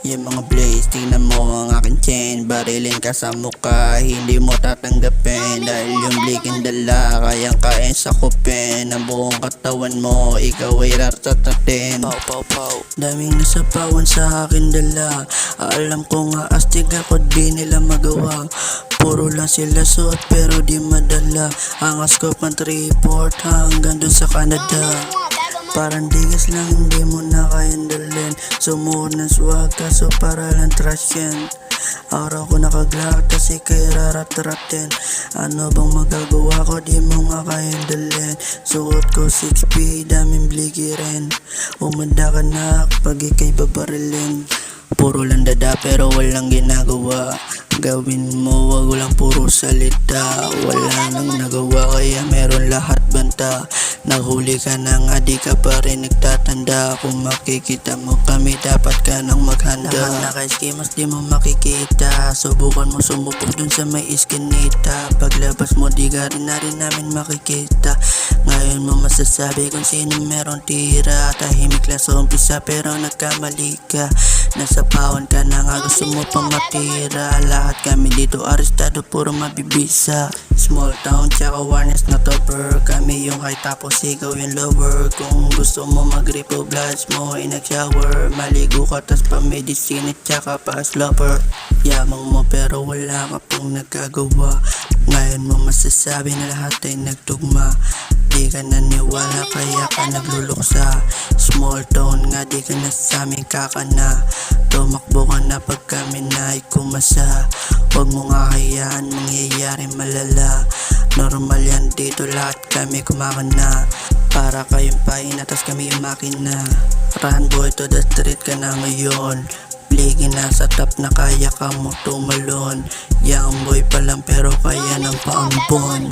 Yung mga blaze, tingnan mo ang aking chain. Barilin ka sa mukha, hindi mo tatanggapin. Dahil yung blikin dala, kayang kain sa kupin. Ang buong katawan mo, ikaw ay ratatatin. Pow, pow, pow. Daming nasapawan sa akin dala. Alam ko nga astig ako, di nila magawa. Puro lang sila suot pero di madala. Ang scope ng 3-4 hanggang dun sa Canada. Parang digas lang hindi mo na kayang dalhin. Sumuot ng swag kaso para lang trash yan. Araw ko nakaglak tas ikay rarat-ratin. Ano bang magagawa ko, di mo nga kayang dalhin. Suot ko 6P, daming bliki rin. Umanda ka na pag ikay babarilin. Puro lang dada pero walang ginagawa. Gawin mo, wag lang puro salita. Wala nang nagawa kaya meron lahat banta. Naghuli ka na nga, di ka pa rin nagtatanda. Kung makikita mo kami, dapat ka nang maghanda. Lahat naka-schemas, di mo makikita. Subukan mo sumubok dun sa may iskinita. Paglabas mo, di ka rin na rin namin makikita. Ngayon mo masasabi kung sino meron tira. Tahimik lang sa umpisa pero nagkamali ka. Nasa pawon ka na nga, gusto mo pang matira. Lahat kami dito arestado, puro mabibisa. Small town tsaka awareness na topper. Kami yung high tapos ikaw yung lower. Kung gusto mo mag-repo bloods mo ay nag-shower. Maligo ka tas pa-medicine tsaka pa-slopper. Yamang mo pero wala ka pong nagkagawa. Ngayon mo masasabi na lahat ay nagtugma. Di ka naniwala kaya ka nagluluksa. Small town nga, di ka na sa amin kakana. Tumakbo ka na pag kami na ay kumasa. Huwag mo nga hayaan, mangyayari malala. Normal yan dito, lahat kami kumakana. Para kayong paina, tas kami yung makina. Run boy to the street ka na ngayon. Bliki na sa top na kaya ka mo tumalon. Young boy pa lang pero kaya ng paambon.